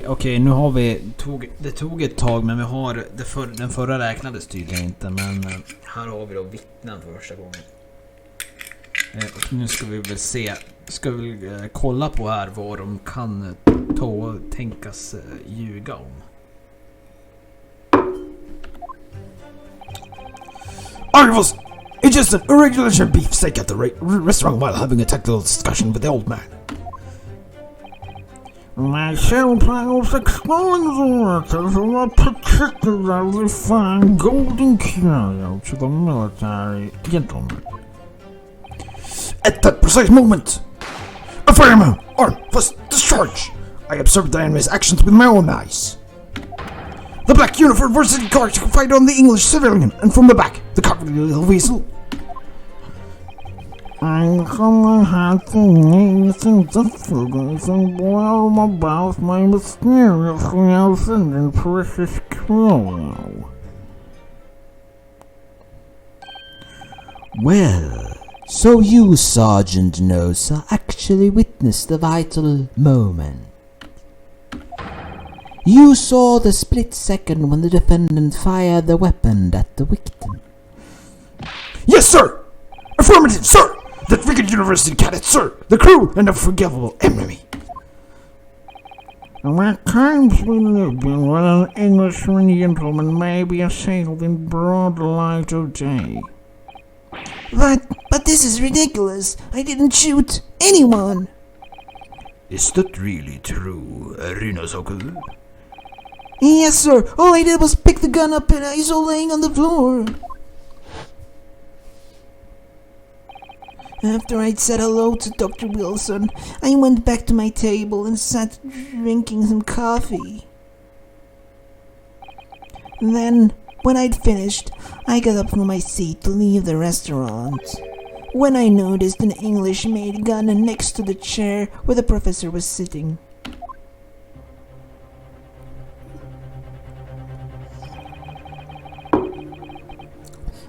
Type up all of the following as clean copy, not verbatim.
Okej, nu har vi... Det tog ett tag, men vi har... Den förra räknades tydligen inte, men här har vi då vittnen för första gången. Och nu ska vi väl se... Ska vi kolla på här vad de kan ta och tänkas ljuga om. I was just an irregular beefsteak at the restaurant while having a technical discussion with the old man. My shell piles exploring the waters of a particularly fine golden curio to the military gentleman. At that precise moment, a fireman arm was discharged. I observed the enemy's actions with my own eyes. The black uniform varsity guards fired on the English civilian, and from the back, the cowardly little weasel. I'm gonna have to use investigators and blow about my mysterious thousand and precious curio. Well, so you, Sergeant Nosa, actually witnessed the vital moment. You saw the split second when the defendant fired the weapon at the victim. Yes, sir! Affirmative, sir! That wicked university cadet, sir! The crew and the forgivable enemy! At times we live in when an Englishman gentleman may be assailed in broad light of day. But this is ridiculous. I didn't shoot anyone. Is that really true, Rhinosoku? Yes, sir. All I did was pick the gun up and I saw laying on the floor. After I'd said hello to Dr. Wilson, I went back to my table and sat drinking some coffee. Then, when I'd finished, I got up from my seat to leave the restaurant. When I noticed an English-made gun next to the chair where the professor was sitting.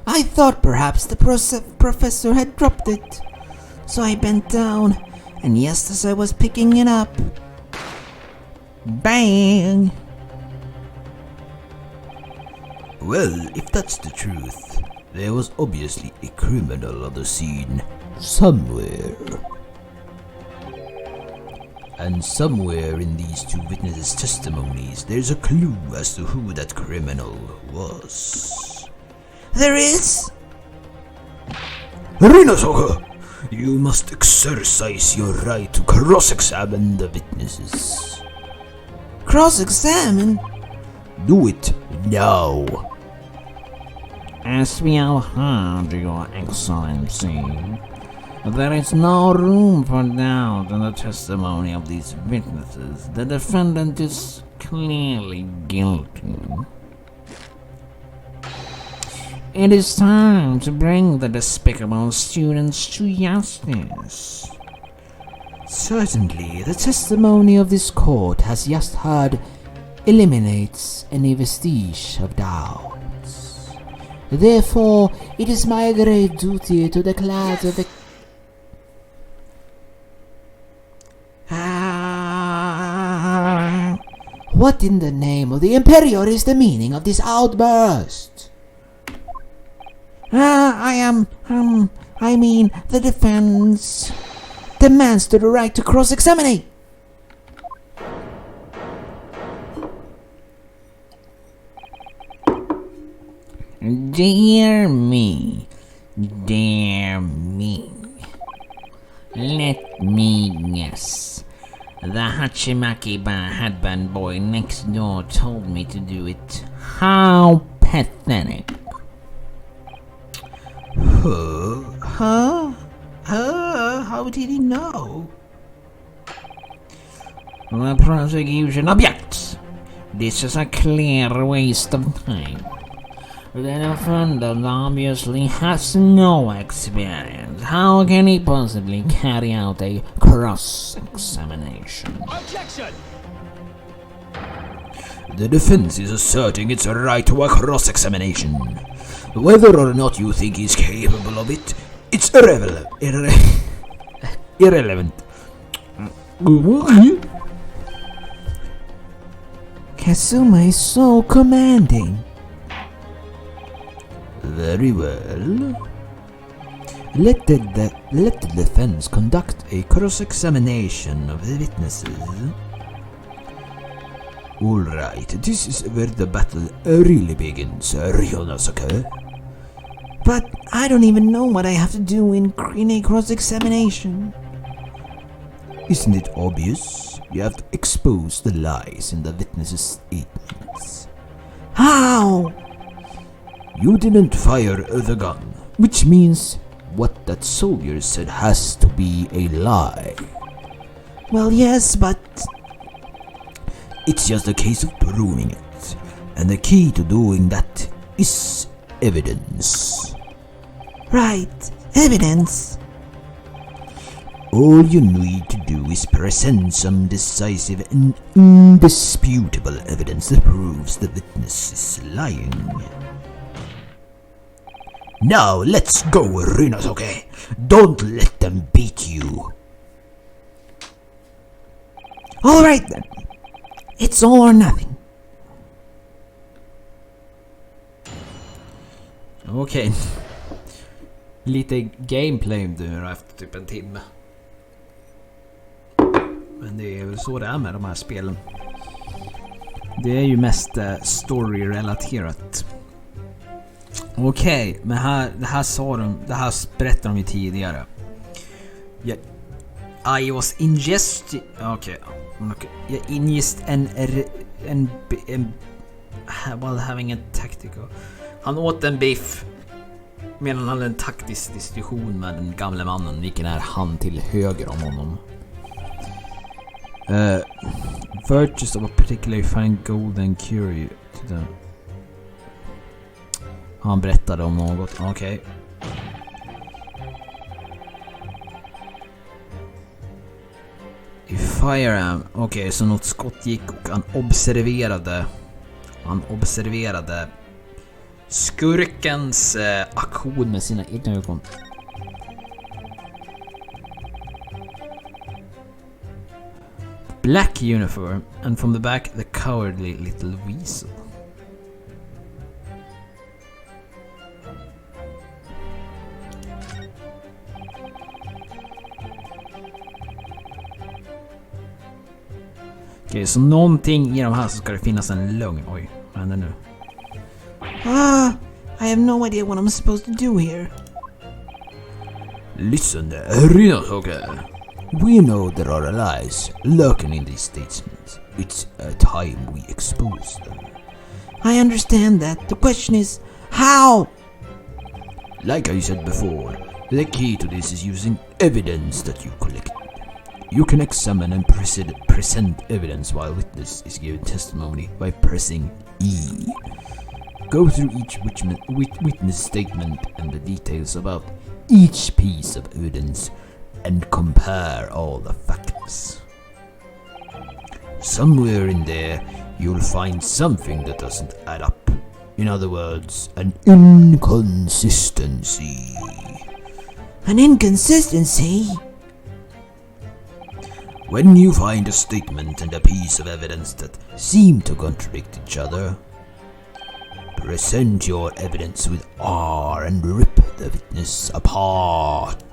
I thought perhaps the professor had dropped it, so I bent down, and just as I was picking it up, bang! Well, if that's the truth, there was obviously a criminal on the scene somewhere. And somewhere in these two witnesses' testimonies, there's a clue as to who that criminal was. There is? Rhinosoku, you must exercise your right to cross-examine the witnesses. Cross-examine? Do it now. As we have heard, Your Excellency, there is no room for doubt in the testimony of these witnesses. The defendant is clearly guilty. It is time to bring the despicable students to justice. Certainly, the testimony of this court has just heard eliminates any vestige of doubts. Therefore, it is my grave duty to declare the What in the name of the Imperior is the meaning of this outburst? The defense demands the right to cross-examine. Dear me. Let me guess. The Hachimaki headband boy next door told me to do it. How pathetic. How did he know? The prosecution objects. This is a clear waste of time. The defendant obviously has no experience. How can he possibly carry out a cross-examination? Objection! The defense is asserting its right to a cross-examination. Whether or not you think he's capable of it, it's irrelevant. Kazuma is so commanding. Very well. Let the defense conduct a cross-examination of the witnesses. Alright, this is where the battle really begins, Ryonosuke. But I don't even know what I have to do in a cross-examination. Isn't it obvious? You have to expose the lies in the witnesses' statements. How? You didn't fire the gun, which means what that soldier said has to be a lie. Well, yes, but... It's just a case of proving it, and the key to doing that is evidence. Right, evidence. All you need to do is present some decisive and indisputable evidence that proves the witness is lying. Now let's go, Ryonosuke. Don't let them beat you. Alright then. It's all or nothing. Okej. Lite gameplay nu efter typ en timme. Men det är väl så det är med de här spelen. Det är ju mest story-relaterat. Okej, men det här berättade de ju tidigare. I was Okej. Jag ingest while having a tactical. Han åt en biff medan han hade en taktisk diskussion med den gamle mannen, vilken är han till höger om honom. Virtues of a particularly fine golden curie to them. Han berättade om något, okej. I firearm, okej, så något skott gick och han observerade skurkens aktion med sina egna ögon. Black uniform, and from the back the cowardly little weasel. Okej, så någonting i de här så ska det finnas en lögn. Oj, vad händer nu? I have no idea what I'm supposed to do here. Listen, Ryonosuke. We know there are lies lurking in these statements. It's time we expose them. I understand that. The question is, how? Like I said before, the key to this is using evidence that you collect. You can examine and present evidence while witness is giving testimony by pressing E. Go through each witness statement and the details about each piece of evidence and compare all the facts. Somewhere in there, you'll find something that doesn't add up. In other words, an inconsistency. An inconsistency? When you find a statement and a piece of evidence that seem to contradict each other, present your evidence with R and rip the witness apart.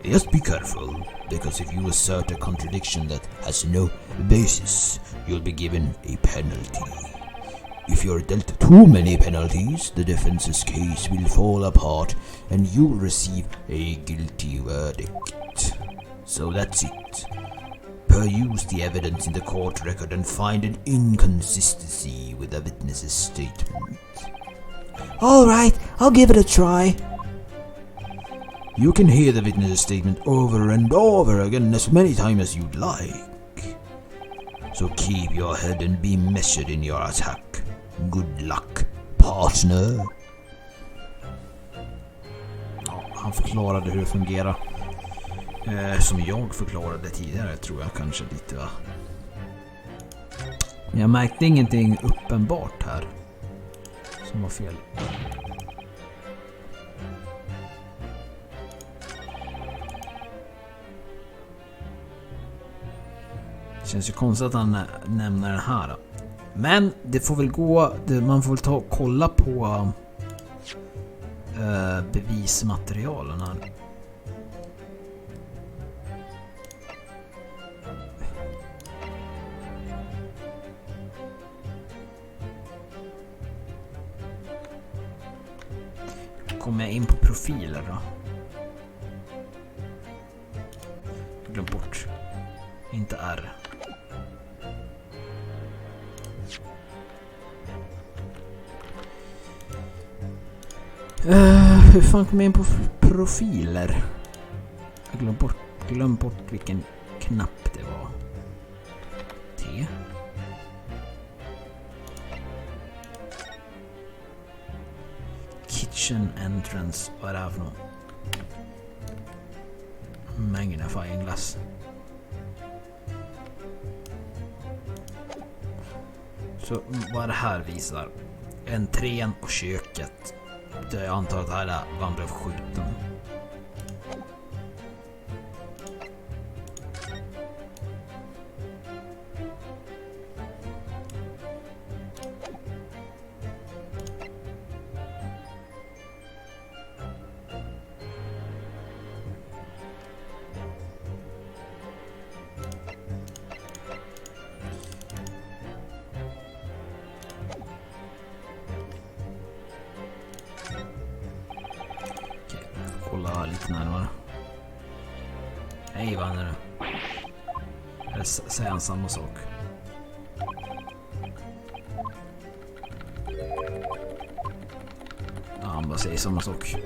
Just be careful, because if you assert a contradiction that has no basis, you'll be given a penalty. If you're dealt too many penalties, the defense's case will fall apart and you'll receive a guilty verdict. So that's it. Peruse the evidence in the court record and find an inconsistency with the witness's statement. Alright, I'll give it a try. You can hear the witness's statement over and over again as many times as you'd like. So keep your head and be measured in your attack. Good luck, partner. Ja, han förklarade hur det fungerar. Som jag förklarade tidigare, tror jag kanske lite, va? Jag märkte ingenting uppenbart här som var fel. Känns ju konstigt att han nämner den här. Men det får väl gå, man får väl ta och kolla på bevismaterialen här. Kommer jag in på profiler då? Glöm bort. Inte R. Hur fan kommer jag in på profiler? Jag glöm bort vilken knapp det var. T. Kitchen entrance. Vad är det här för något? Magnifying glass. Så vad det här visar? Entrén och köket. Jag antar att det här är var han blev skjuten. Kolla lite närmare. Hej, vad är det? Eller säger han samma sak? Ja, han bara säger samma sak.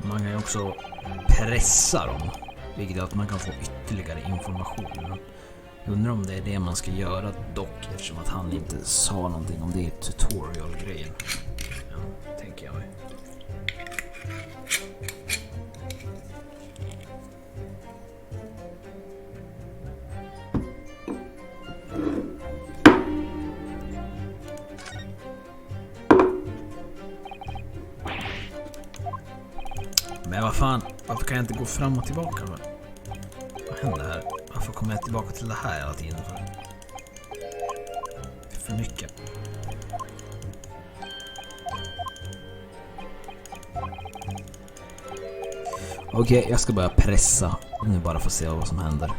Man kan ju också pressa dem, vilket gör att man kan få ytterligare information. Jag undrar om det är det man ska göra dock, eftersom att han inte sa någonting om det i tutorial-grejen. Ja, tänker jag mig. Men vad fan, varför kan jag inte gå fram och tillbaka då? Vad händer här? Varför kommer jag tillbaka till det här hela tiden? För mycket. Okej, jag ska börja pressa. Nu bara få se vad som händer.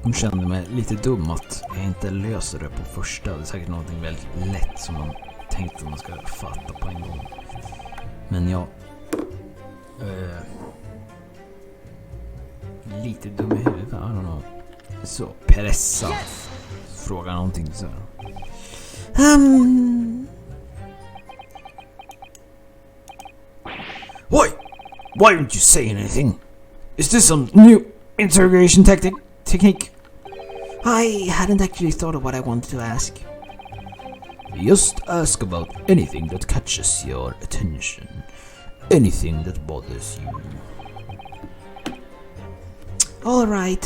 Hon kände mig lite dum att jag inte löser det på första. Det är säkert någonting väldigt lätt som man tänkte att man ska fatta på en gång. Men jag lite dum i huvudet, I don't know. Så pressa. Fråga någonting så här. Why don't you say anything? Is this some new interrogation technique? I hadn't actually thought of what I wanted to ask. Just ask about anything that catches your attention. Anything that bothers you. All right,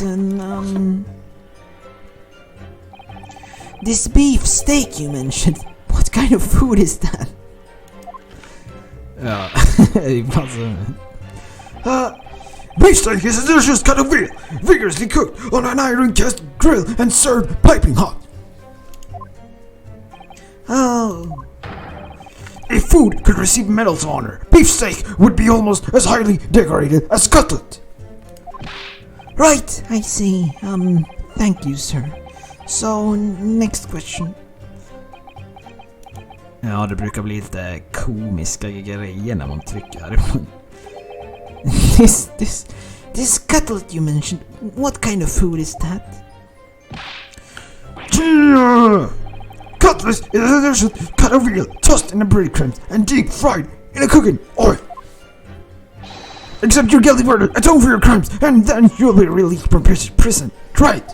this beef steak you mentioned, what kind of food is that? Ja, Beef steak is a delicious cut of veal, vigorously cooked on an iron cast grill and served piping hot. Oh. If food could receive medals of honor, beef steak would be almost as highly decorated as cutlet. Right, I see. Thank you, sir. So, next question. ja, det brukar bli lite komiska grejer när man trycker här. This cutlet you mentioned, what kind of food is that? Cut this is a delicious cut of veal tossed in the breadcrumbs and deep fried in a cooking oil. Accept your guilty verdict, atone for your crimes, and then you'll be released from prison. Try it.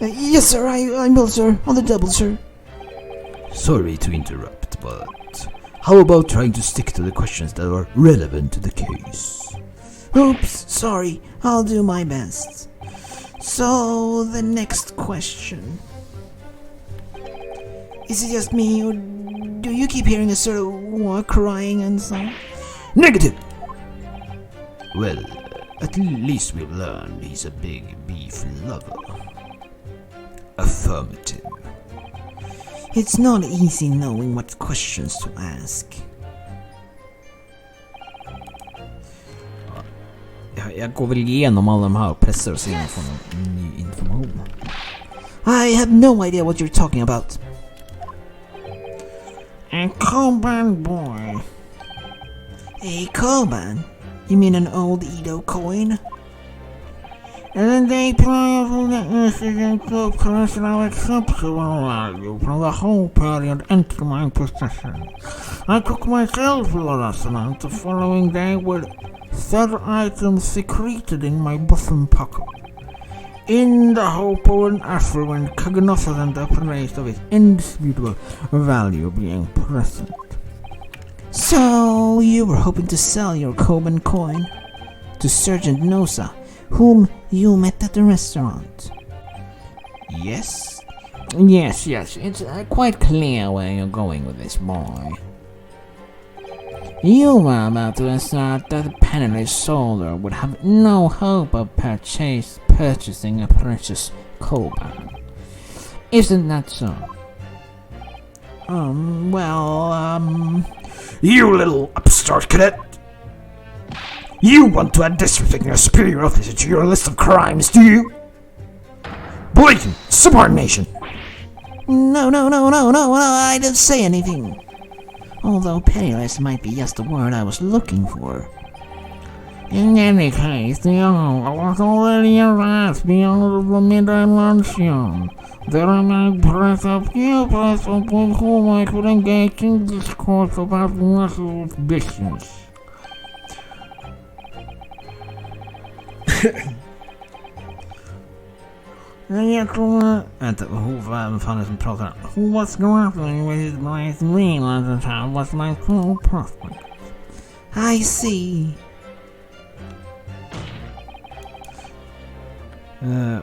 Yes, sir, I will, sir. On the double, sir. Sorry to interrupt, but how about trying to stick to the questions that are relevant to the case? Oops, sorry. I'll do my best. So, the next question. Is it just me, or do you keep hearing a sort of crying and so? Negative. Well, at least we've learned he's a big beef lover. Affirmative. It's not easy knowing what questions to ask. Jag går väl igenom alla de här och pressar och ser om jag får någon ny information. I have no idea what you're talking about. A Koban boy. A Koban? You mean an old Edo coin? And then they playful incident of personal exceptional value from the whole period into my possession. I took myself to the restaurant the following day with said items secreted in my bosom pocket, in the hope of an affluent cognizant appraised of its indisputable value being present. So, you were hoping to sell your Koban coin to Sergeant Nosa, whom you met at the restaurant? Yes? Yes, it's quite clear where you're going with this, boy. You were about to assert that the penniless soldier would have no hope of purchasing a precious Koban. Isn't that so? You little upstart cadet! You want to add disrespect your superior officer to your list of crimes, do you? Blatant subordination! No, I didn't say anything. Although penniless might be just the word I was looking for. In any case, the honor was already arrested beyond the mid-dimension. There remained present few persons with whom I could engage in discourse about matters of business. Vänta, vem fan är det som pratar? Who was grappling with his bright mean at the time was my true prospect. I see.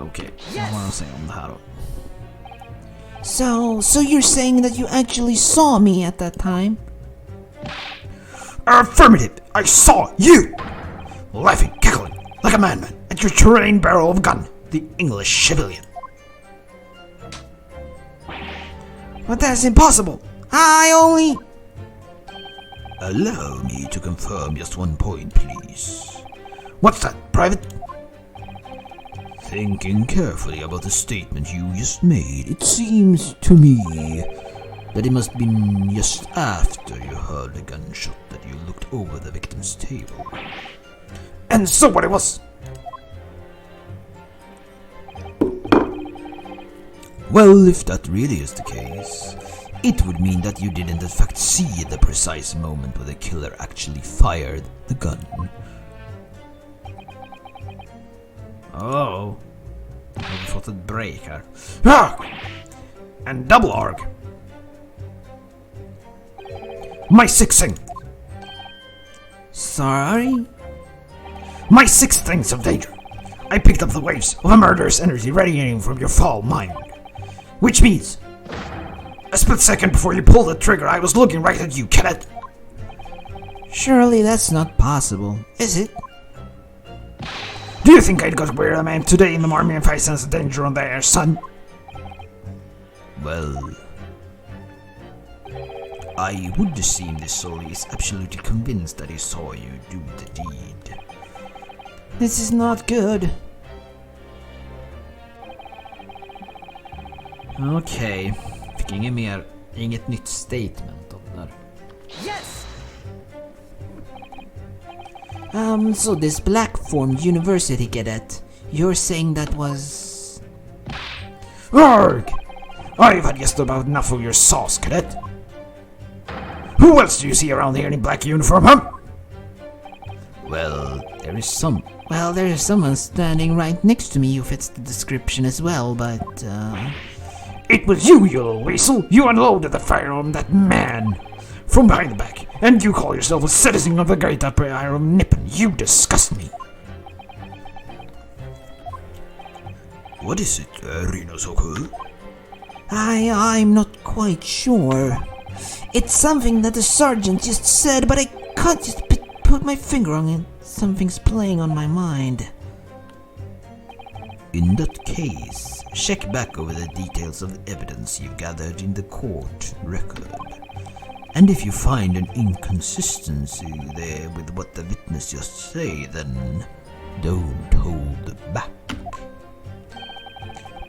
Okej, vad har han att säga om det här då? So you're saying that you actually saw me at that time? Affirmative! I saw you! Laughing, cackling, like a madman at your trained barrel of gun, the English civilian. But that's impossible! I only... Allow me to confirm just one point, please. What's that, Private? Thinking carefully about the statement you just made, it seems to me that it must have been just after you heard the gunshot that you looked over the victim's table. And so what it was? Well, if that really is the case, it would mean that you didn't in fact see the precise moment where the killer actually fired the gun. Oh, har vi fått ett break här. Ah! And double arg. My sixth thing. Sorry? My sixth sense of danger. I picked up the waves of a murderous energy radiating from your foul mind. Which means, a split second before you pulled the trigger, I was looking right at you, cadet. Surely that's not possible, is it? Do you think I'd got where I am today in the army if I sense a danger on the air, son? Well, I would assume this soul is absolutely convinced that he saw you do the deed. This is not good. Okej, fick inget nytt statement om det där. Yes! So this black-formed university cadet, you're saying that was... Arg! I've had just about enough of your sauce, cadet. Who else do you see around here in black uniform, huh? Well, there is someone standing right next to me who fits the description as well, but, It was you, you little weasel. You unloaded the fire on that man from behind the back. And you call yourself a citizen of the Great Empire of Nippon. You disgust me. What is it, Rinosoku? I'm not quite sure. It's something that the sergeant just said, but I can't just put my finger on it. Something's playing on my mind. In that case, check back over the details of the evidence you've gathered in the court record. And if you find an inconsistency there with what the witness just said, then don't hold back.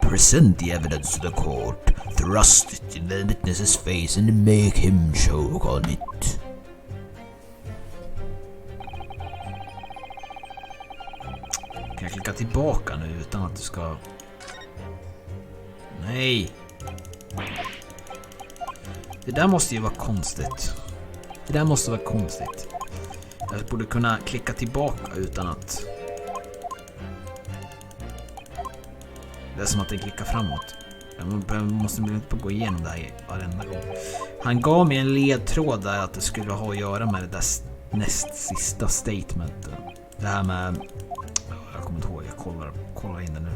Present the evidence to the court, thrust it in the witness's face and make him choke on it. Kan jag klicka tillbaka nu utan att du ska... Nej! Det där måste ju vara konstigt. Det där måste vara konstigt. Jag borde kunna klicka tillbaka utan att... Det är som att den klickar framåt. Jag måste bli på att gå igenom det här varenda gång. Han gav mig en ledtråd där att det skulle ha att göra med det där näst sista statementet. Det här med... Jag kommer inte ihåg, jag kollar in det nu.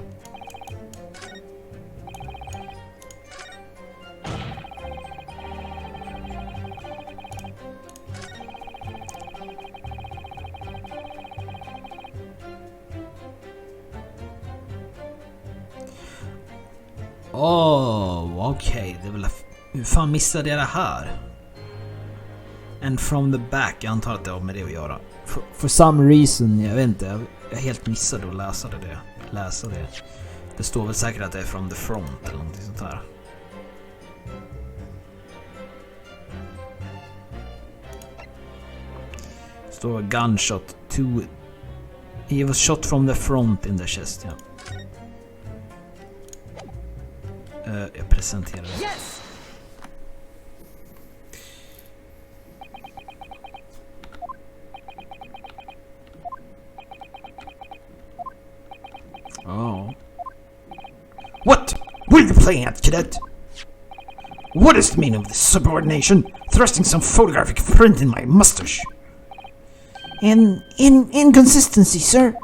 Okej. Det är väl... Hur fan missade jag det här? And from the back, jag antar att det har med det att göra. For some reason, jag vet inte. Jag helt missade att läsa det. Det står väl säkert att det är from the front eller någonting sånt här. Det står gunshot to... He was shot from the front in the chest, ja. Jag presenterar det. Yes! Oh. What? What are you playing at, cadet? What is the meaning of this subordination? Thrusting some photographic print in my mustache? An inconsistency, sir.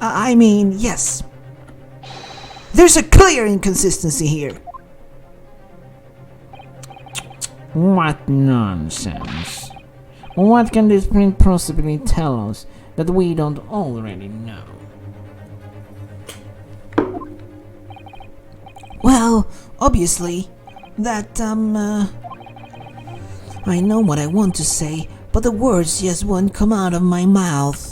I mean, yes. There's a clear inconsistency here. What nonsense. What can this print possibly tell us that we don't already know? Well, obviously, that, I know what I want to say, but the words just won't come out of my mouth.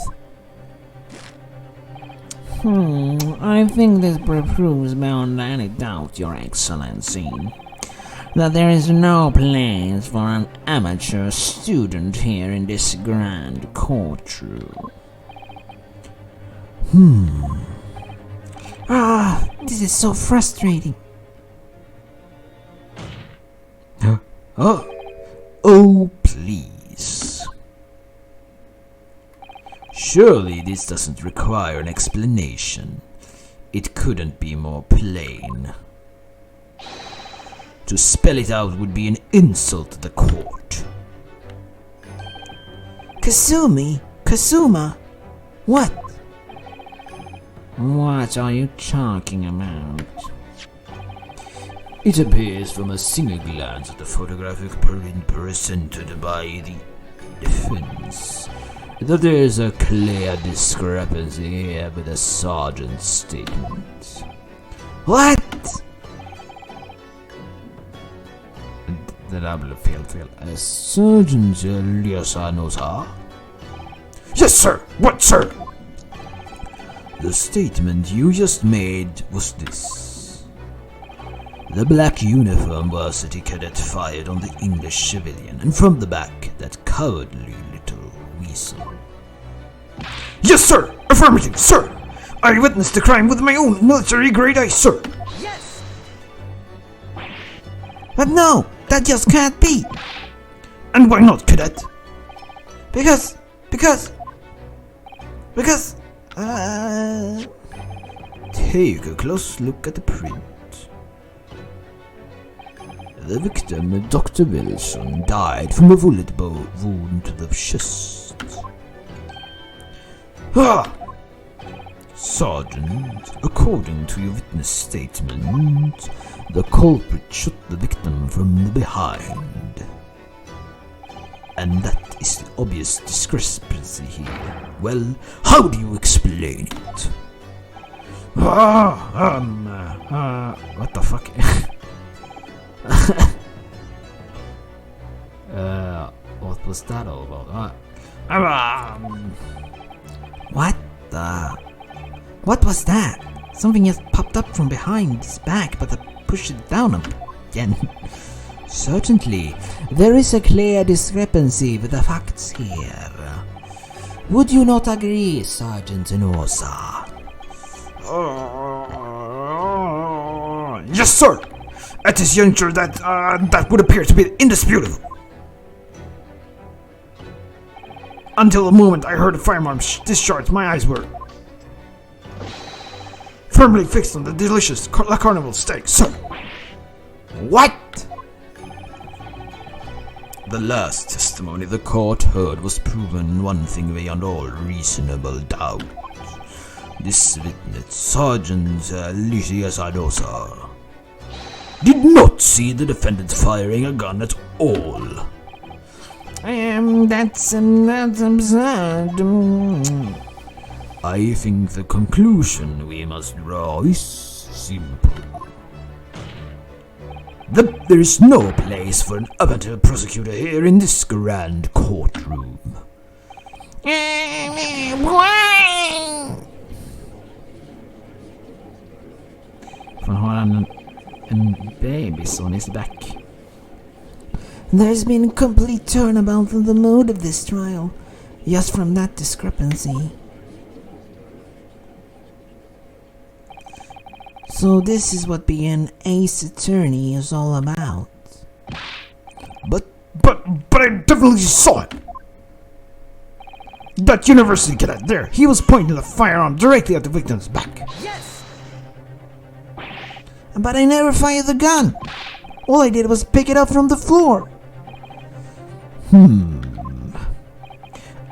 I think this proves beyond any doubt, Your Excellency, that there is no place for an amateur student here in this grand courtroom. This is so frustrating. Oh, please. Surely this doesn't require an explanation. It couldn't be more plain. To spell it out would be an insult to the court. Kasuma? What? What are you talking about? It appears from a single glance at the photographic print presented by the defense that there is a clear discrepancy here with the sergeant's statement. What? Det där blev fel. Sergeant Lyosanosa? Yes, sir! What, sir? The statement you just made was this. The black uniform varsity cadet fired on the English civilian, and from the back, that cowardly little weasel. Yes, sir! Affirmative, sir! I witnessed the crime with my own military grade eye, sir! Yes! But no, that just can't be. And why not, cadet? Because, Take a close look at the print. The victim, Dr. Wilson, died from a bullet wound to the chest. Sergeant, according to your witness statement, the culprit shot the victim from the behind. And that is the obvious discrepancy here. Well, how do you explain it? what the fuck? What was that all about? What was that? Something just popped up from behind his back, but I pushed it down again. Certainly, there is a clear discrepancy with the facts here. Would you not agree, Sergeant Enosa? Yes, sir! At this juncture, that would appear to be indisputable. Until the moment I heard the firearm discharge, my eyes were firmly fixed on the delicious carnival steak, sir. What? The last testimony the court heard was proven one thing beyond all reasonable doubt. This witness, Sergeant Lysias Adosa, did not see the defendant firing a gun at all. That's absurd. I think the conclusion we must draw is simple. That there is no place for an amateur prosecutor here in this grand courtroom. För har han en bebis on his back? There's been a complete turnabout in the mood of this trial, just from that discrepancy. So this is what being Ace Attorney is all about. But I definitely saw it. That university cadet there, he was pointing the firearm directly at the victim's back. Yes! But I never fired the gun. All I did was pick it up from the floor.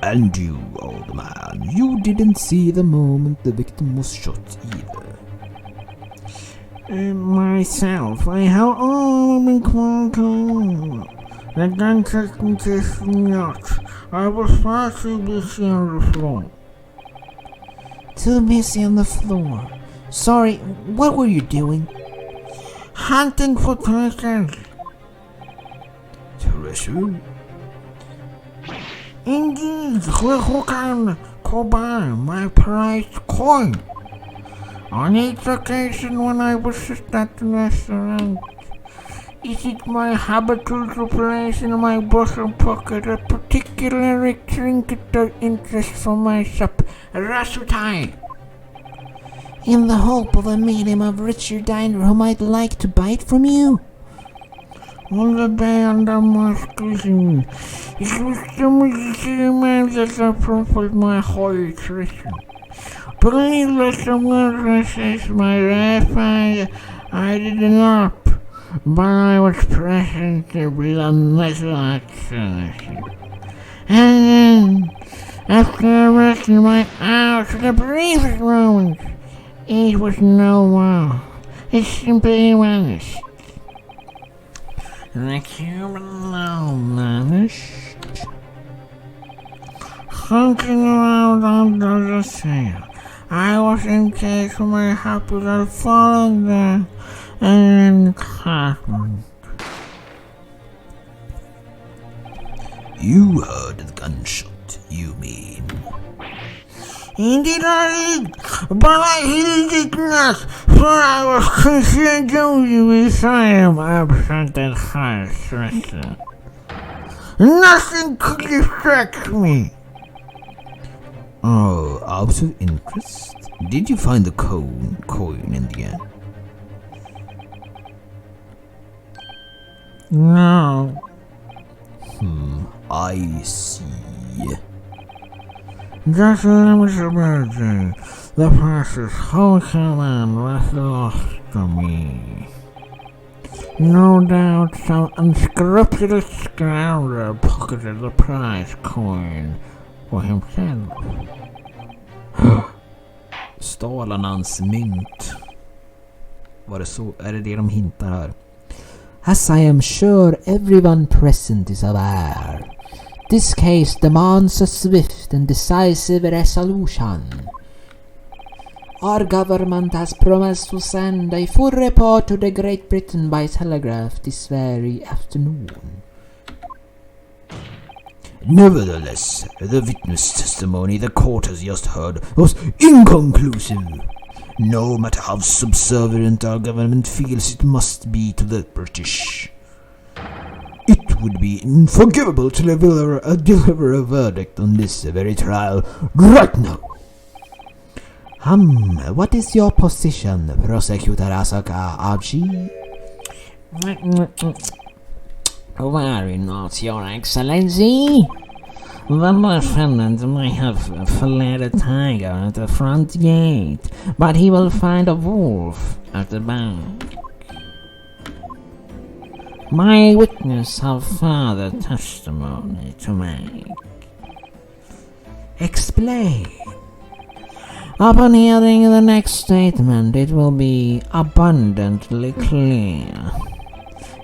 And you, old man, you didn't see the moment the victim was shot either. Myself, I have all been qualified. The gun technique not. I was far too busy on the floor. Too busy on the floor. Sorry, what were you doing? Hunting for treasure. Treasure? Indeed, who can buy my prized coin? On each occasion when I was at the restaurant, is it my habit to place in my bosom pocket a particular trinket of interest for my shop, Rasutai? In the hope of a medium of richer diner who might like to buy it from you? On the day under my scrutiny, it was the man that appropriated my holy treasure. Believe that someone says my life I did not, but I was present with a little acceleration. And then, after resting my eyes for the briefest moment, it was no more. It simply vanished. The human now vanished. Hunting around under the sail, I was engaged with my happy little falling there and encampment. You heard the gunshot, you mean? Indeed I did, but I heeded it not, for I was concerned only with I am absent and high stressor. Nothing could distract me. Oh, out of interest, did you find the coin in the end? No. I see. Just let me surprise. The precious whole command was lost to me. No doubt some unscrupulous scoundrel pocketed the prize coin for himself. Stal han hans mynt? Var det så? Är det de hintar här? As I am sure everyone present is aware, this case demands a swift and decisive resolution. Our government has promised to send a full report to the Great Britain by telegraph this very afternoon. Nevertheless, the witness testimony the court has just heard was inconclusive. No matter how subservient our government feels it must be to the British, it would be unforgivable to deliver a verdict on this very trial right now. What is your position, Prosecutor Asaka Abshi? Very not, Your Excellency. The defendant may have fled a tiger at the front gate, but he will find a wolf at the back. My witness have further testimony to make. Explain. Upon hearing the next statement, it will be abundantly clear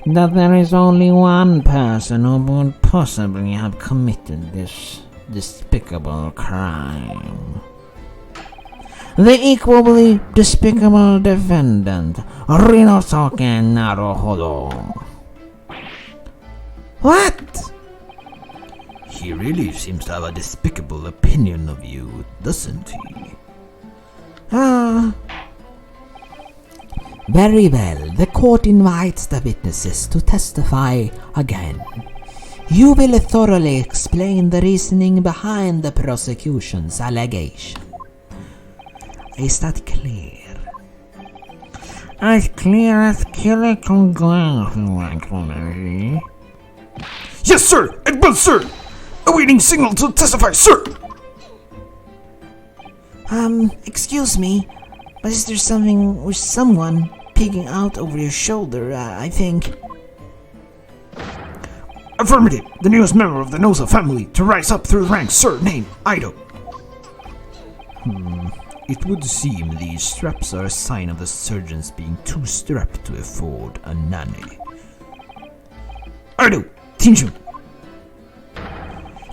that there is only one person who would possibly have committed this despicable crime. The equally despicable defendant, Rinosuke Naruhodo. What? He really seems to have a despicable opinion of you, doesn't he? Very well. The court invites the witnesses to testify again. You will thoroughly explain the reasoning behind the prosecution's allegation. Is that clear? As clear as silicon glass, Your Excellency. Yes, sir! At once, sir! Awaiting signal to testify, sir! Excuse me, but is there something or someone peeking out over your shoulder, I think? Affirmative! The newest member of the Noza family to rise up through the ranks, sir, name Ido. It would seem these straps are a sign of the surgeons being too strapped to afford a nanny. Ido, Tinjun!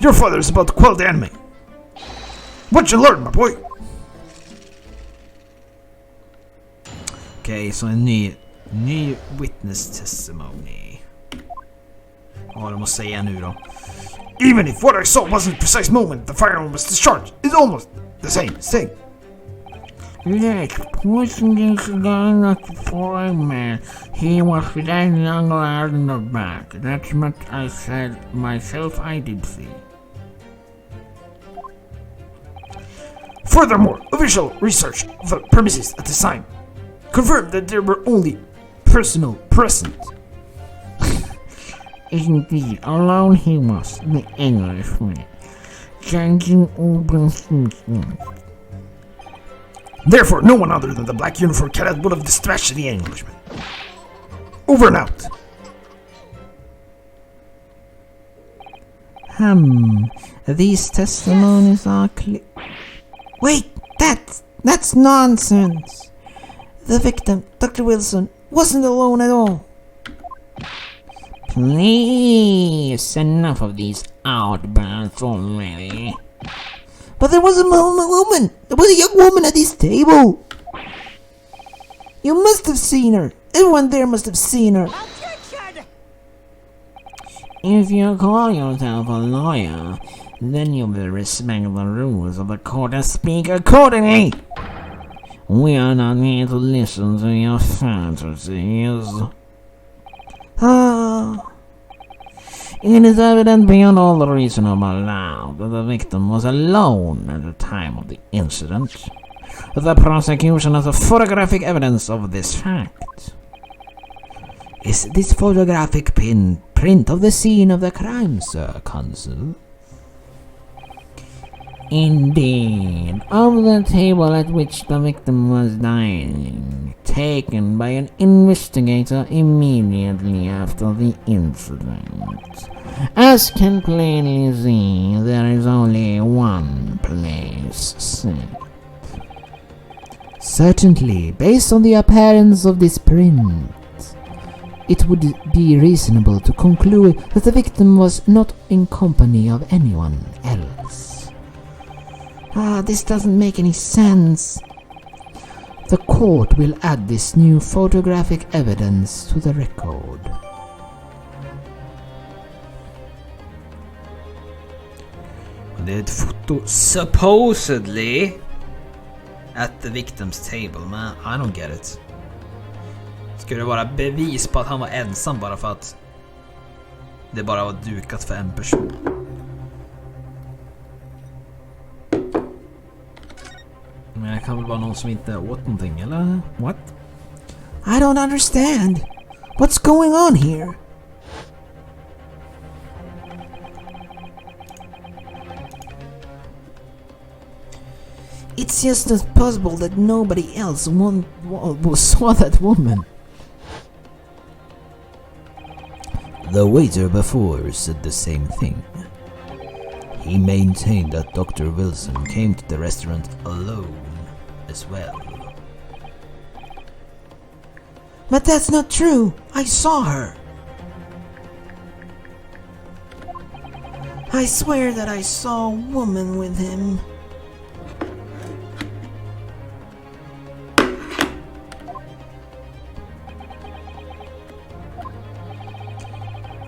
Your father is about to quell the enemy. What you learn, my boy? Okej, så en ny witness testimony. Ja, de måste säga nu då. Even if what I saw wasn't the precise moment the firearm was discharged, it's almost the same thing. Yes, pushing this gun at the foreman, he was with that young lad in the back. That's what I said myself I did see. Furthermore, official research of the premises at the time confirmed that there were only personnel present. Indeed, alone he was, the Englishman, changing open season. Therefore, no one other than the black uniform cadet would have dispatched the Englishman. Over and out. These testimonies are clear. Wait, that's nonsense. The victim, Dr. Wilson, wasn't alone at all. Please, enough of these outbursts already. But there was a woman. There was a young woman at this table. You must have seen her. Everyone there must have seen her. If you call yourself a lawyer, then you will respect the rules of the court and speak accordingly. We are not here to listen to your fantasies. It is evident beyond all the reasonable doubt that the victim was alone at the time of the incident. The prosecution has photographic evidence of this fact. Is this photographic print of the scene of the crime, Sir Consul? Indeed, of the table at which the victim was dining, taken by an investigator immediately after the incident. As can plainly see, there is only one place set. Certainly, based on the appearance of this print, it would be reasonable to conclude that the victim was not in company of anyone else. This doesn't make any sense. The court will add this new photographic evidence to the record. Det är ett foto supposedly at the victim's table, men I don't get it. Ska det vara bevis på att han var ensam bara för att det bara var dukat för en person? Men det kan väl vara någon som inte åt någonting, eller? What? I don't understand. What's going on here? It's just not possible that nobody else saw that woman. The waiter before said the same thing. He maintained that Dr. Wilson came to the restaurant alone as well. But that's not true. I saw her. I swear that I saw a woman with him.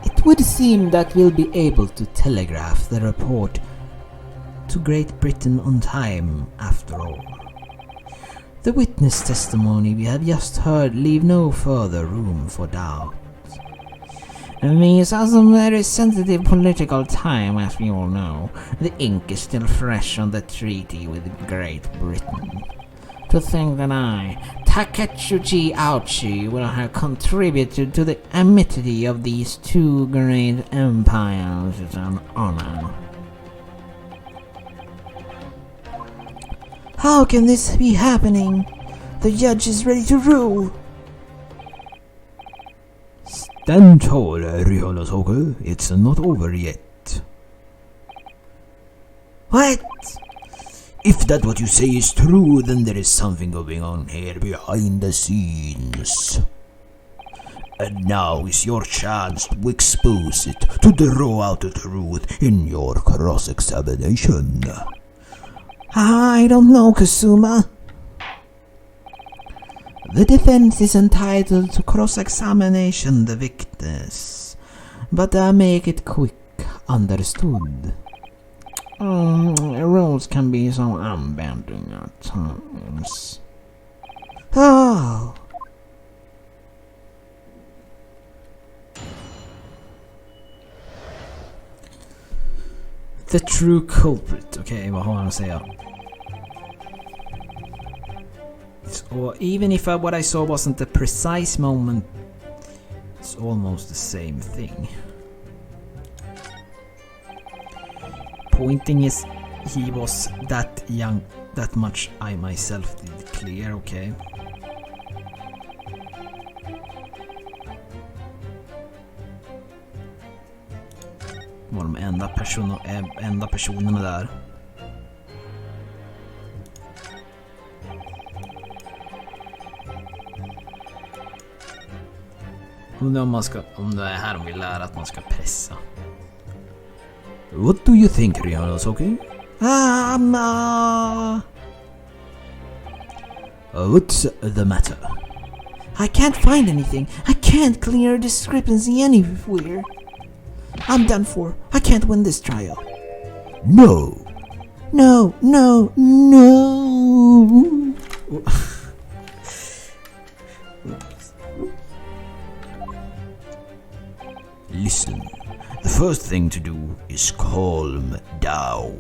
It would seem that we'll be able to telegraph the report to Great Britain on time, after all. The witness testimony we have just heard leave no further room for doubt. These are some very sensitive political time, as we all know. The ink is still fresh on the treaty with Great Britain. To think that I, Taketsuchi Auchi, will have contributed to the amity of these two great empires is an honor. How can this be happening? The judge is ready to rule. Stand tall, Ryhonosoku. It's not over yet. What? If that what you say is true, then there is something going on here behind the scenes. And now is your chance to expose it, to draw out the truth in your cross-examination. I don't know, Kasuma. The defense is entitled to cross-examination the witness, but I make it quick, understood. Rules can be so unbending at times. Oh! The true culprit. Okej, vad har han att säga? So even if what I saw wasn't the precise moment, it's almost the same thing. Pointing is he was that young, that much I myself did clear, okay. Var de enda personerna där. Undrar om det är här de vill lära att man ska pressa. What do you think, Ryhonosoku? What's the matter? I can't find anything. I can't clear a discrepancy anywhere. I'm done for. I can't win this trial. No. No, no, no. Listen, the first thing to do is calm down.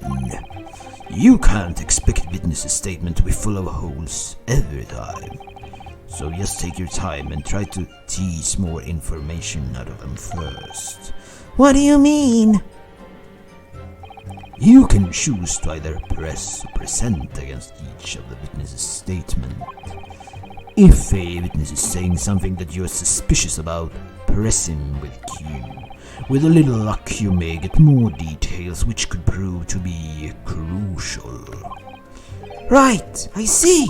You can't expect witness's statement to be full of holes every time. So just take your time and try to tease more information out of them first. What do you mean? You can choose to either press or present against each of the witness's statement. If a witness is saying something that you are suspicious about, press him with Q. With a little luck, you may get more details which could prove to be crucial. Right, I see.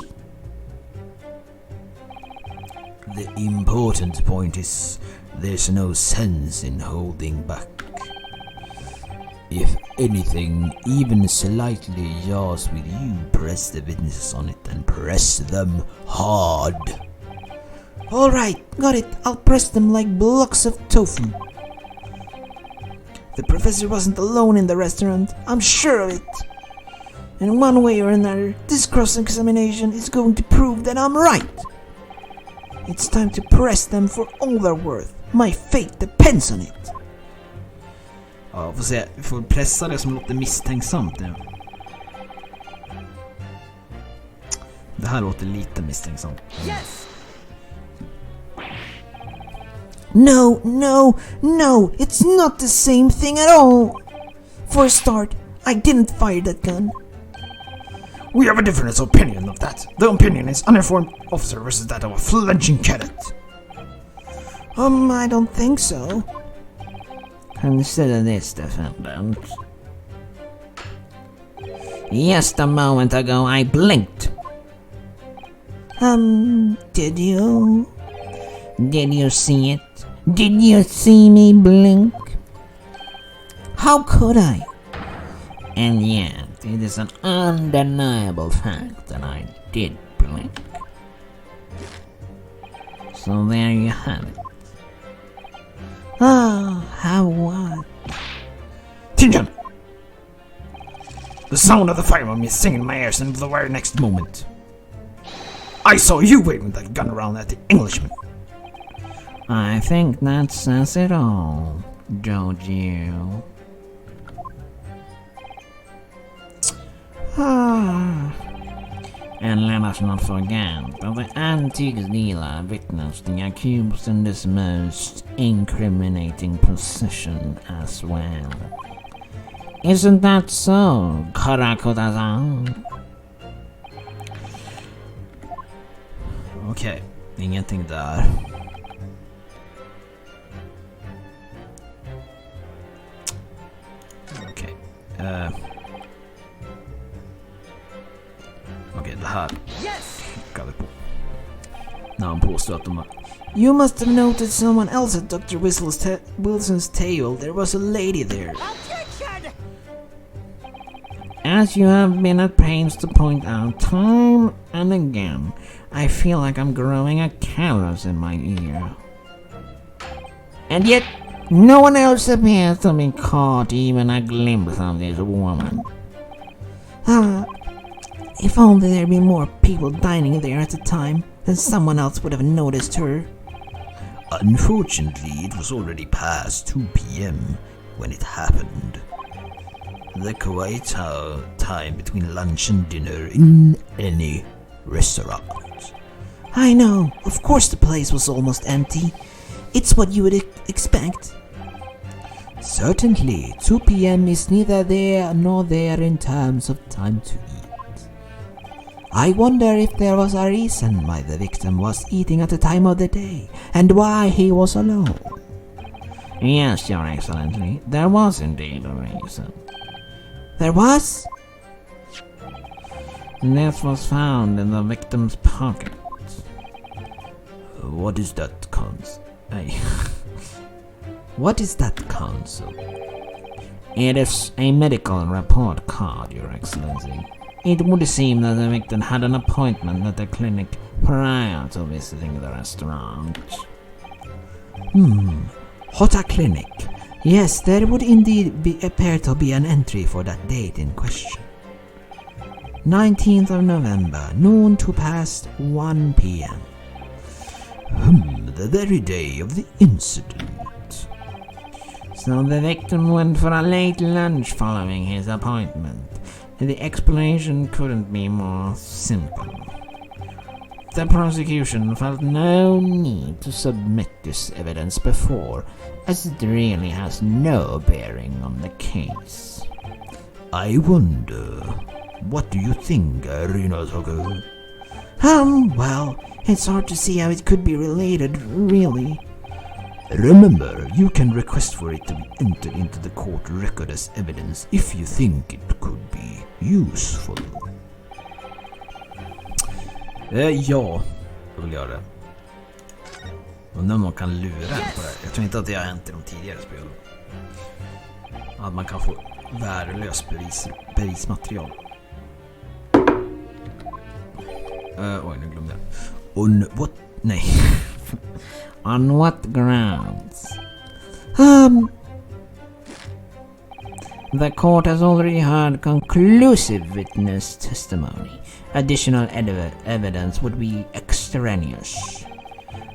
The important point is there's no sense in holding back. If anything, even slightly jars with you, press the witnesses on it and press them hard. Alright, got it. I'll press them like blocks of tofu. The professor wasn't alone in the restaurant, I'm sure of it. In one way or another, this cross-examination is going to prove that I'm right. It's time to press them for all they're worth. My fate depends on it. Ja, får se. Vi får pressa det som låter misstänksamt nu. Det här låter lite misstänksamt. Yes! No, no, no, it's not the same thing at all. For a start, I didn't fire that gun. We have a different opinion of that. The opinion is uninformed officer versus that of a flinching cadet. I don't think so. Consider this, defendant. Just a moment ago, I blinked. Did you? Did you see it? Did you see me blink? How could I? And yet, it is an undeniable fact that I did blink. So there you have it. Ah, how what? Attention! The sound of the firearm is singing in my ears, and the very next moment, I saw you waving that gun around at the Englishman. I think that says it all, don't you? And let us not forget that the antique dealer witnessed the accused in this most incriminating position as well. Isn't that so, Karakoda-san? Okej, ingenting där. Okej. Okej, det här klickar vi på. När han påstår att de har... You must have noted someone else at Dr. Wilson's table. There was a lady there. Objection! As you have been at pains to point out time and again, I feel like I'm growing a callus in my ear. And yet, no one else appears to be caught even a glimpse of this woman. If only there'd been more people dining there at the time, then someone else would have noticed her. Unfortunately, it was already past 2 p.m. when it happened. The quiet time between lunch and dinner in any restaurant. I know, of course the place was almost empty. It's what you would expect. Certainly, 2 p.m. is neither there nor there in terms of time to eat. I wonder if there was a reason why the victim was eating at the time of the day, and why he was alone. Yes, Your Excellency, there was indeed a reason. There was? This was found in the victim's pocket. What is that, Counsel? What is that, Counsel? It is a medical report card, Your Excellency. It would seem that the victim had an appointment at the clinic prior to visiting the restaurant. Hot clinic. Yes, there would indeed appear to be an entry for that date in question. 19th of November, noon to past 1 p.m. The very day of the incident. So the victim went for a late lunch following his appointment. The explanation couldn't be more simple. The prosecution felt no need to submit this evidence before, as it really has no bearing on the case. I wonder, what do you think, Rinotoku? Well, it's hard to see how it could be related, really. Remember, you can request for it to be entered into the court record as evidence if you think it could be useful. Ja, jag vill göra det. Undrar om man kan lura en på det. Jag tror inte att det har hänt i de tidigare spelen. Att man kan få värdelös bevismaterial. Oj, nu glömde jag. On what? Nej. On what grounds? The court has already heard conclusive witness testimony. Additional evidence would be extraneous.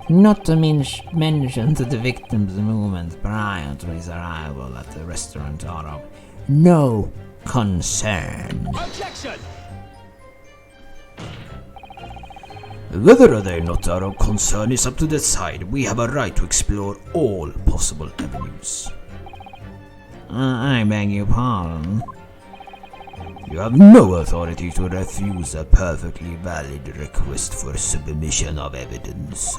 Not to mention the victim's movements prior to his arrival at the restaurant are of no concern. Objection! Whether they not are of concern is up to decide. We have a right to explore all possible avenues. I beg your pardon. You have no authority to refuse a perfectly valid request for submission of evidence.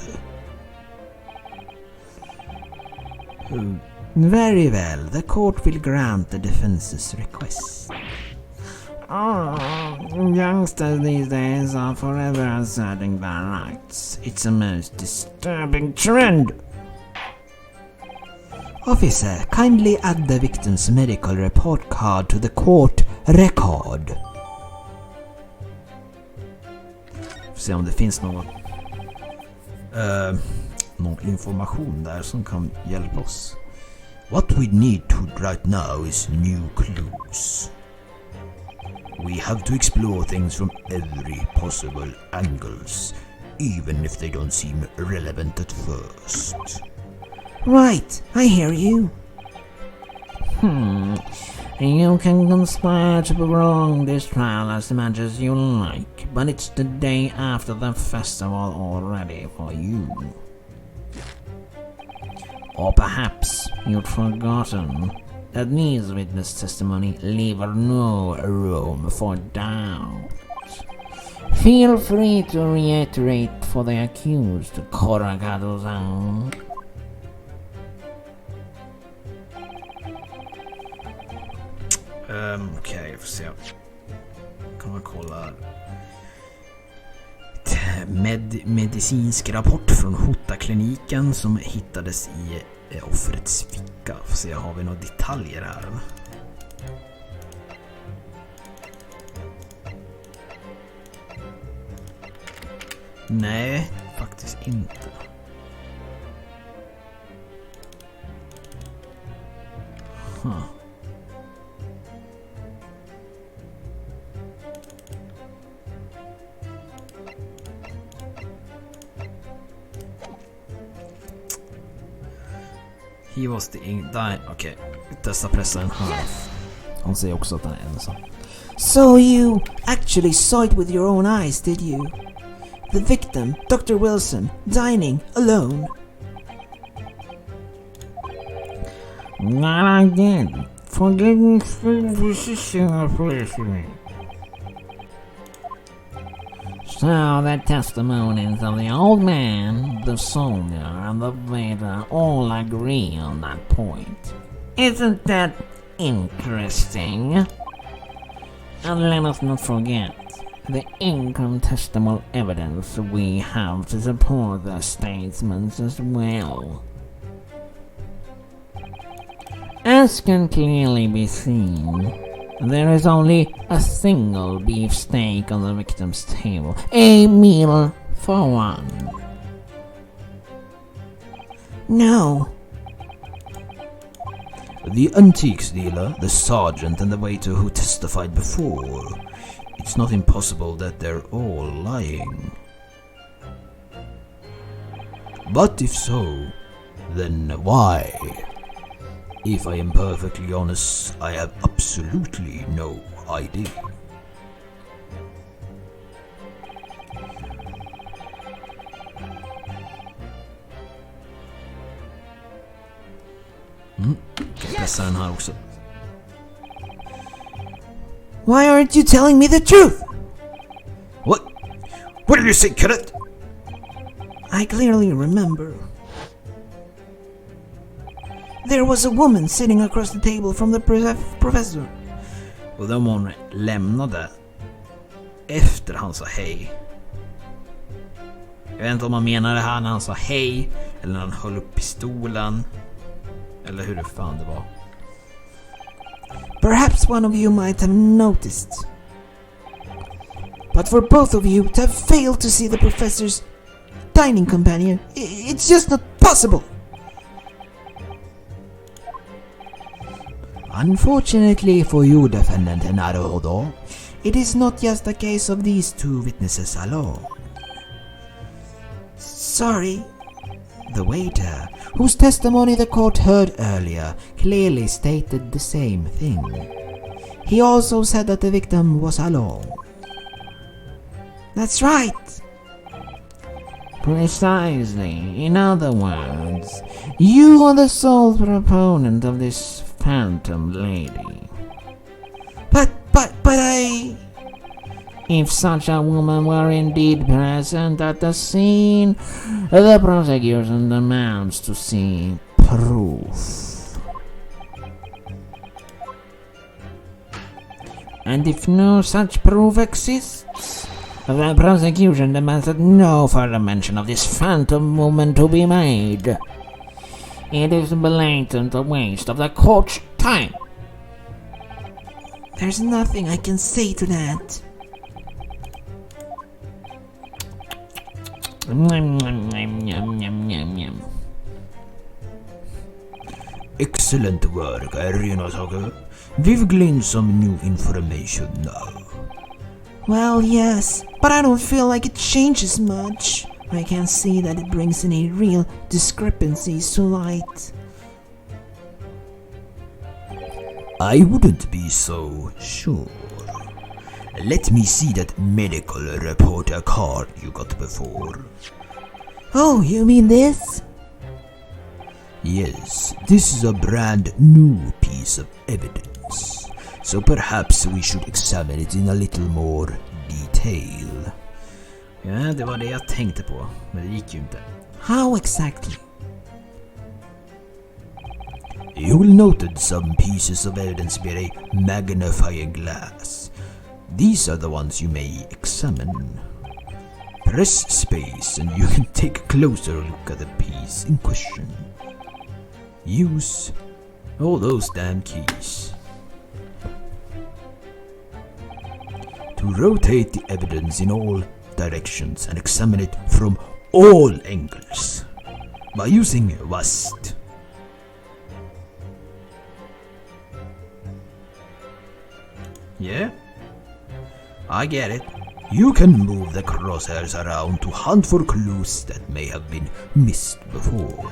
Very well, the court will grant the defense's request. Youngsters these days are forever asserting their rights. It's a most disturbing trend. Officer, kindly add the victim's medical report card to the court record. Får se om det finns någon information där som kan hjälpa oss. What we need to right now is new clues. We have to explore things from every possible angles, even if they don't seem relevant at first. Right, I hear you. You can conspire to prolong this trial as much as you like, but it's the day after the festival already for you. Or perhaps you'd forgotten that these witness testimony leave no room for doubt. Feel free to reiterate for the accused, Korakato-san. Okej, jag får se. Kan man kolla. Medicinsk rapport från Hota-kliniken som hittades i offrets ficka. Får se, har vi några detaljer här? Nej, faktiskt inte. He was the okej. Testa pressa en här. Han säger också att han är ensam. So you actually saw it with your own eyes, did you? The victim, Dr. Wilson, dining alone. Not again. Forgive me for the position of placing. So the testimonies of the old man, the soldier, and the waiter all agree on that point. Isn't that interesting? And let us not forget the incontestable evidence we have to support their statements as well. As can clearly be seen, there is only a single beefsteak on the victim's table, a meal for one. No. The antiques dealer, the sergeant, and the waiter who testified before. It's not impossible that they're all lying. But if so, then why? If I am perfectly honest, I have absolutely no idea. Jag pressar den här också. Why aren't you telling me the truth? What? What did you say, cadet? I clearly remember. There was a woman sitting across the table from the professor. Och de hon lämnade efter han sa hej. Jag vet inte om man menar det här när han sa hej eller när han höll upp pistolen. Eller hur det fan det var. Perhaps one of you might have noticed. But for both of you to have failed to see the professor's dining companion, it's just not possible. Unfortunately for you, defendant Naruhodo, it is not just a case of these two witnesses alone. Sorry. The waiter, whose testimony the court heard earlier, clearly stated the same thing. He also said that the victim was alone. That's right. Precisely. In other words, you are the sole proponent of this phantom lady. But I... If such a woman were indeed present at the scene, the prosecution demands to see proof. And if no such proof exists, the prosecution demands that no further mention of this phantom woman to be made. It is blatant a waste of the court's time. There's nothing I can say to that. Excellent work, Rinosaga. We've gleaned some new information now. Well, yes, but I don't feel like it changes much. I can't see that it brings any real discrepancies to light. I wouldn't be so sure. Let me see that medical reporter card you got before. Oh, you mean this? Yes, this is a brand new piece of evidence, so perhaps we should examine it in a little more detail. Ja, det var det jag tänkte på, men det gick ju inte. How exactly? You will note some pieces of evidence with a magnifying glass. These are the ones you may examine. Press space and you can take a closer look at the piece in question. Use all those damn keys to rotate the evidence in all directions and examine it from all angles by using WASD. Yeah, I get it. You can move the crosshairs around to hunt for clues that may have been missed before.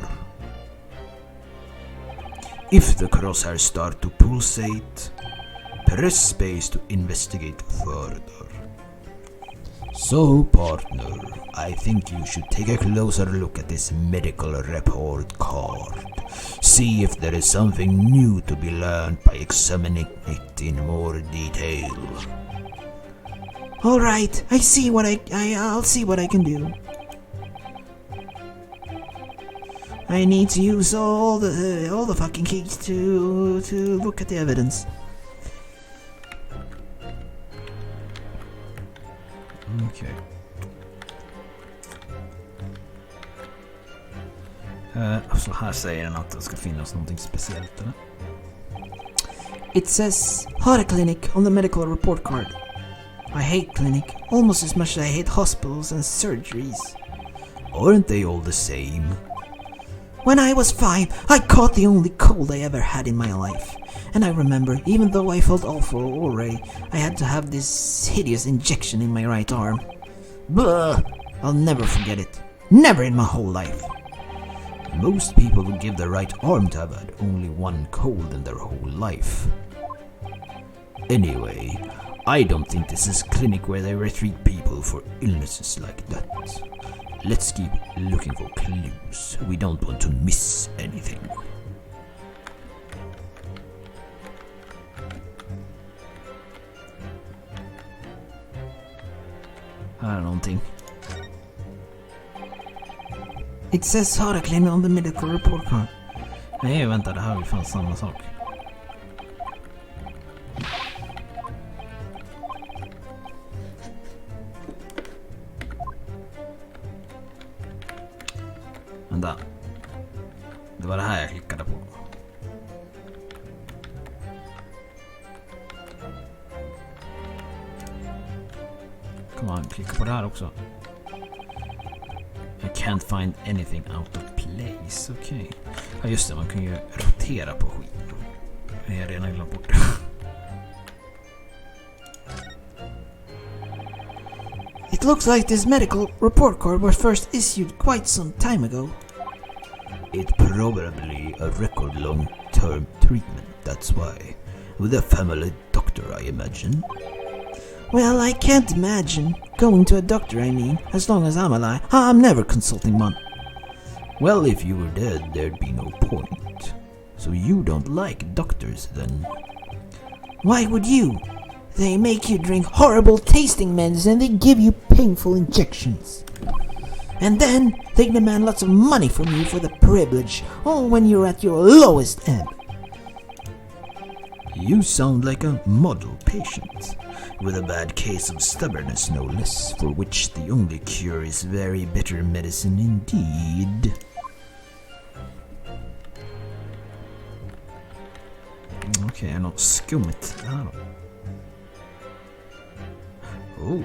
If the crosshairs start to pulsate, press space to investigate further. So, partner, I think you should take a closer look at this medical report card. See if there is something new to be learned by examining it in more detail. All right, I'll see what I can do. I need to use all the fucking keys to look at the evidence. Okej. Så här säger den att det ska finnas någonting speciellt eller? It says heart clinic on the medical report card. I hate clinic almost as much as I hate hospitals and surgeries. Aren't they all the same? When I was 5, I caught the only cold I ever had in my life. And I remember, even though I felt awful already, I had to have this hideous injection in my right arm. Blah! I'll never forget it. Never in my whole life. Most people would give their right arm to have had only one cold in their whole life. Anyway, I don't think this is a clinic where they treat people for illnesses like that. Let's keep looking for clues. We don't want to miss anything. Här är någonting. It says Haraclin on the medical report card. Nej, vänta, det här är ju fan samma sak. Vänta. Det var det här jag klickade på. Kom on, klicka på det här också. I can't find anything out of place. Okej. Okay. Ja just det, man kan ju rotera på skit. Jag har redan glömt bort det. It looks like this medical report card was first issued quite some time ago. It's probably a record long-term treatment, that's why. With a family doctor, I imagine. Well, I can't imagine. Going to a doctor, I mean. As long as I'm alive, I'm never consulting one. Well, if you were dead, there'd be no point. So you don't like doctors, then? Why would you? They make you drink horrible tasting medicine and they give you painful injections. And then they demand lots of money from you for the privilege, all when you're at your lowest ebb. You sound like a model patient, with a bad case of stubbornness no less, for which the only cure is very bitter medicine indeed. Okej, är något skumt här då? Oh.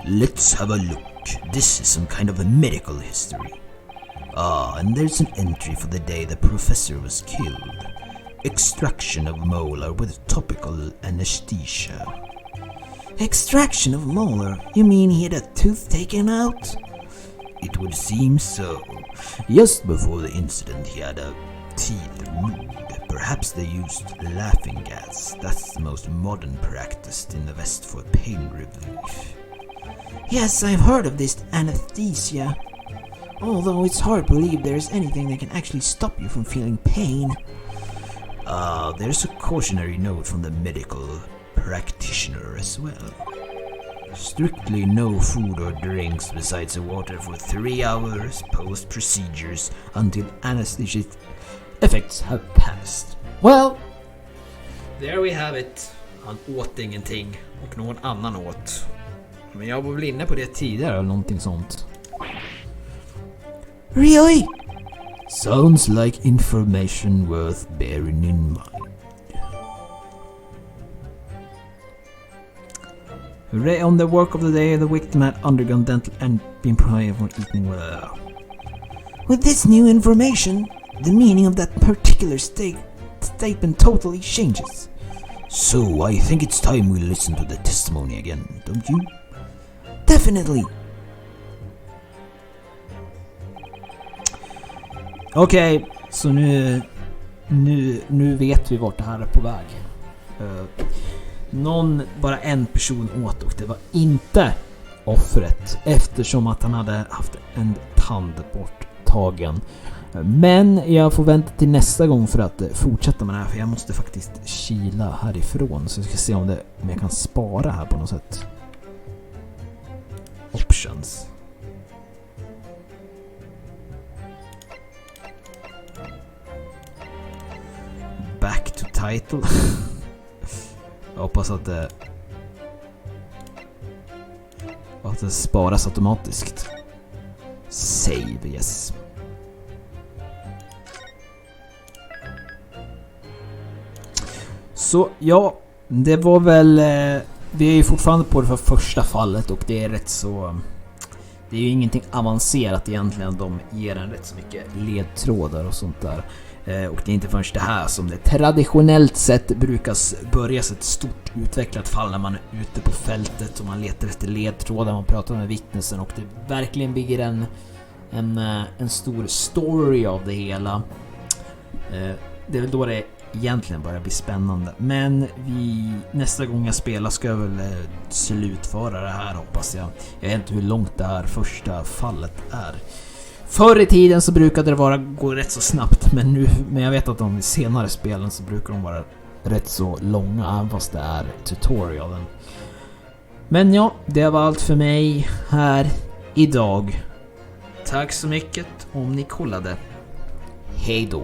Let's have a look. This is some kind of a medical history. Ah, and there's an entry for the day the professor was killed. Extraction of molar with topical anesthesia. Extraction of molar? You mean he had a tooth taken out? It would seem so. Just before the incident he had a teeth removed. Perhaps they used laughing gas. That's the most modern practice in the West for pain relief. Yes, I've heard of this anesthesia. Although it's hard to believe there's anything that can actually stop you from feeling pain. There's a cautionary note from the medical practitioner as well. Strictly no food or drinks besides the water for 3 hours post-procedures until anesthesia effects have passed. Well, there we have it. Han åt ingenting och någon annan åt. Men jag var väl inne på det tidigare eller någonting sånt. Really? Sounds like information worth bearing in mind. Hooray on the work of the day, the victim had undergone dental and been prohibited from eating well. With this new information, the meaning of that particular statement totally changes. So I think it's time we listen to the testimony again, don't you? Definitely. Okej, så nu vet vi vart det här är på väg. Bara en person åt och det var inte offret eftersom att han hade haft en tand borttagen. Men jag får vänta till nästa gång för att fortsätta med det här, för jag måste faktiskt kila härifrån, så jag ska se om jag kan spara här på något sätt. Options. Back to title. Jag hoppas att det sparas automatiskt. Save, yes. Så ja, det var väl vi är ju fortfarande på det för första fallet och det är rätt så, det är ju ingenting avancerat egentligen, de ger en rätt så mycket ledtrådar och sånt där. Och det är inte först det här som det traditionellt sett brukas börjas ett stort utvecklat fall när man är ute på fältet och man letar efter ledtrådar, man pratar med vittnesen och det verkligen bygger en stor story av det hela. Det är väl då det egentligen börjar bli spännande. Men nästa gång jag spelar ska jag väl slutföra det här, hoppas jag. Jag vet inte hur långt det här första fallet är. Förr i tiden så brukade det gå rätt så snabbt, men jag vet att de senare spelen så brukar de vara rätt så långa, även fast det är tutorialen. Men ja, det var allt för mig här idag. Tack så mycket om ni kollade. Hej då!